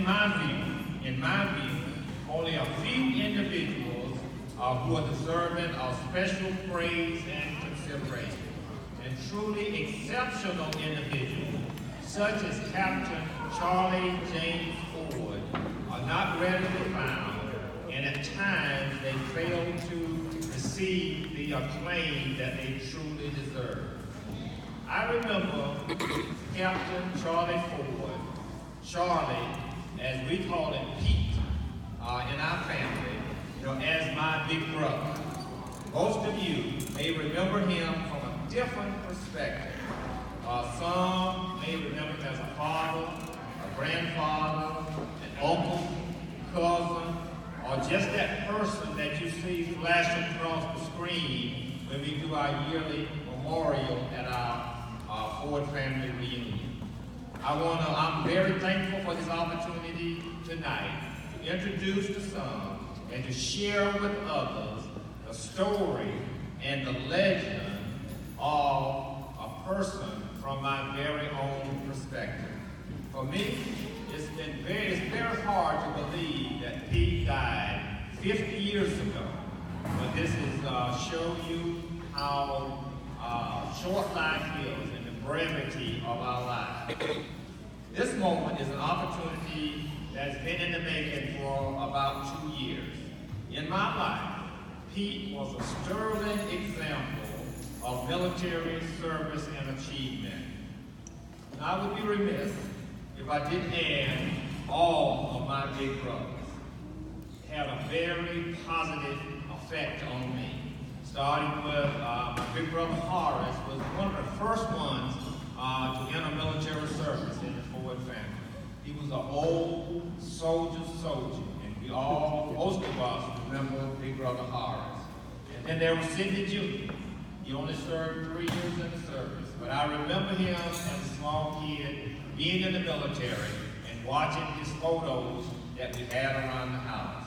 in my view, only a few individuals who are deserving of special praise and consideration. And truly exceptional individuals, such as Captain Charlie James Ford, are not readily found, and at times they fail to receive the acclaim that they truly deserve. I remember Captain Charlie Ford, Charlie, as we call him Pete, in our family, as my big brother. Most of you may remember him from a different perspective. Some may remember him as a father, a grandfather, an uncle, cousin, or just that person that you see flash across the screen when we do our yearly memorial at our Ford family reunion. I'm very thankful for this opportunity tonight to introduce the son and to share with others the story and the legend of a person from my very own perspective. For me, it's very hard to believe that Pete died 50 years ago. But this is show you how short life is and the brevity of our lives. This moment is an opportunity that's been in the making for about 2 years. In my life, Pete was a sterling example of military service and achievement. And I would be remiss if I didn't add all of my big brothers. Had a very positive effect on me. Starting with my big brother Horace was one of the first ones to enter military service in the Ford family. He was an old soldier, and we all, most of us, remember big brother Horace. And then there was Sidney Jr. He only served 3 years in the service, but I remember him as a small kid being in the military and watching his photos that we had around the house.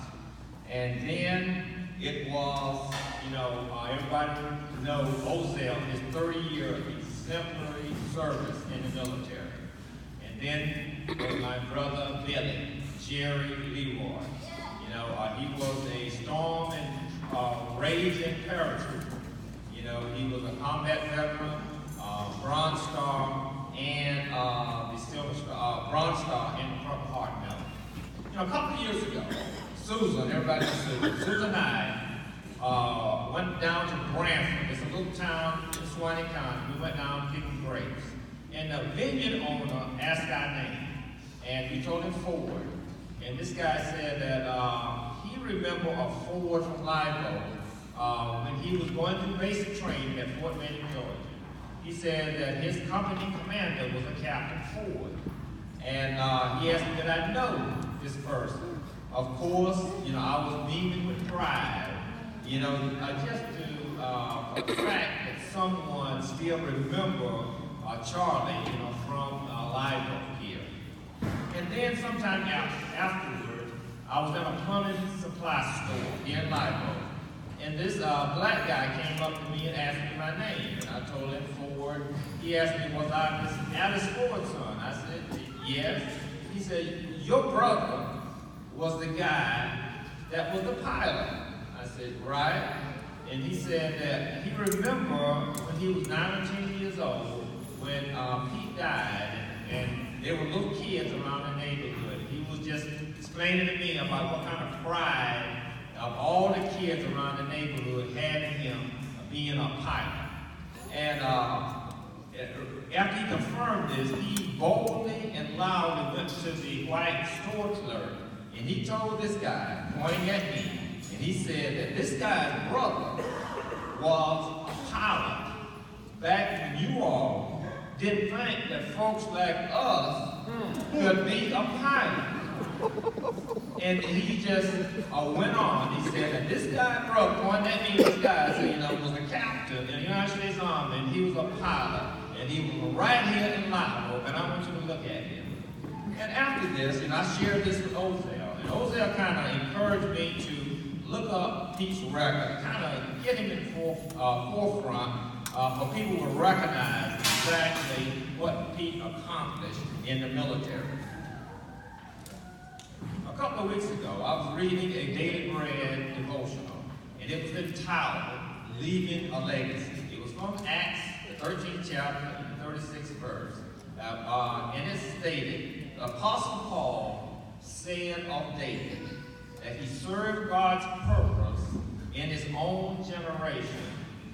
And then it was, everybody knows Ozell, his 30-year exemplary service in the military. And then was my brother Billy, Jerry Leroy. He was a storm and raging paratrooper. He was a combat veteran, Bronze Star, and the Silver Star, Bronze Star, and the Purple Heart Medal. A couple of years ago, Susan, everybody knows Susan and I went down to Branford. It's a little town in Suwannee County. We went down picking grapes. And the vineyard owner asked our name. And we told him Ford. And this guy said that he remembered a Ford from Live Oak when he was going through basic training at Fort Benning, Georgia. He said that his company commander was a Captain Ford. And he asked me, did I know this person? Of course, I was beaming with pride, just to the fact that someone still remember Charlie, from Live Oak here. And then sometime afterward, I was at a plumbing supply store here in Live Oak. And this black guy came up to me and asked me my name. And I told him Ford. He asked me, was I Miss Alice Ford's son? I said, yes. He said, your brother was the guy that was the pilot. I said, right. And he said that he remembered when he was 9 or 10 years old when Pete died, and there were little kids around the neighborhood. He was just explaining to me about what kind of pride of all the kids around the neighborhood had in him being a pilot. And after he confirmed this, he boldly and loudly went to the white store clerk, and he told this guy, pointing at me, and he said that this guy's brother was a pilot back when you all didn't think that folks like us could be a pilot. And he just went on. He said that this guy, pointing at me, this guy said, was a captain in the United States Army, and he was a pilot, and he was right here in Live Oak, and I want you to look at him. And after this, I shared this with Ozell, and Ozell kind of encouraged me to look up Pete's record, kind of get him in forefront for people to recognize exactly what Pete accomplished in the military. A couple of weeks ago, I was reading a Daily Bread devotional, and it was entitled, Leaving a Legacy. It was from Acts, the 13th chapter, and the 36th verse. And it stated, the Apostle Paul said of David that he served God's purpose in his own generation,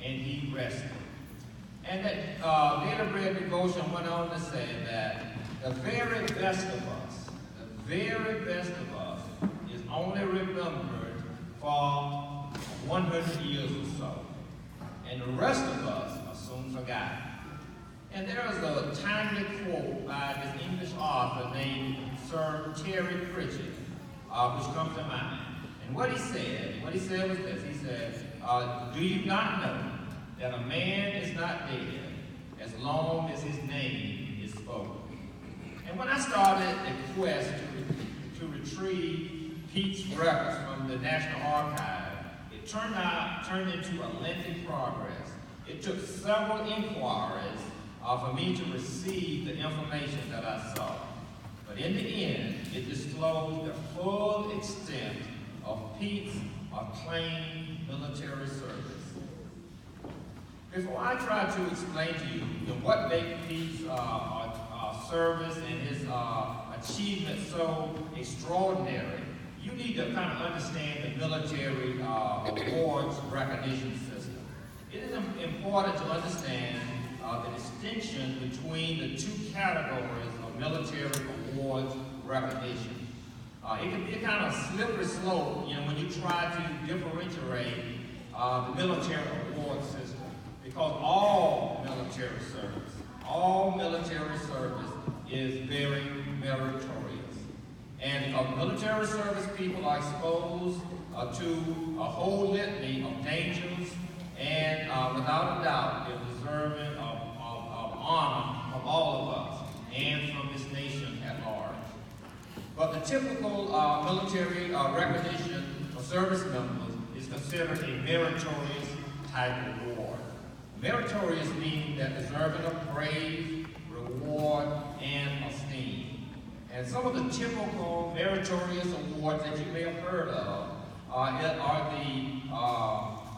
and he rested. And that Daily Bread devotion went on to say that the very best of us, is only remembered for 100 years or so. And the rest of us are soon forgotten. And there is a timely quote by this English author named Sir Terry Pritchett, which comes to mind. And what he said was this. He said, do you not know that a man is not dead as long as his name is spoken? And when I started the quest to retrieve Pete's records from the National Archive, it turned into a lengthy progress. It took several inquiries for me to receive the information that I saw. But in the end, it disclosed the full extent of Pete's acclaimed military service. Before I try to explain to you what made Pete's service and his achievement so extraordinary, you need to kind of understand the military awards recognition system. It is important to understand the distinction between the two categories of military awards recognition. It can be a kind of slippery slope, when you try to differentiate the military award system, because all military service is very meritorious. And because military service people are exposed to a whole litany of dangers, and without a doubt, they're deserving of honor from all of us and from this nation at large. But the typical military recognition for service members is considered a meritorious type of award. Meritorious meaning that deserving of praise, reward, and esteem. And some of the typical meritorious awards that you may have heard of are the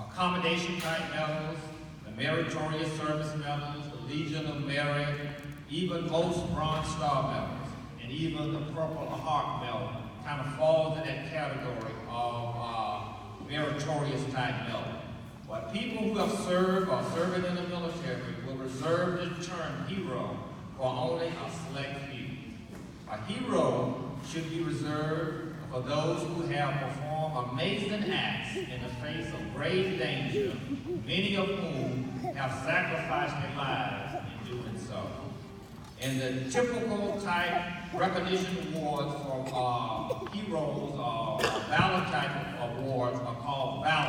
accommodation type medals, the meritorious service medals, the Legion of Merit, even most Bronze Star medals, and even the Purple Heart medal kind of falls in that category of meritorious type medal. But people who have served or serving in the military will reserve the term hero for only a select few. A hero should be reserved for those who have performed amazing acts in the face of grave danger, many of whom have sacrificed their lives in doing so. And the typical type recognition awards for heroes or valor type awards are called valor.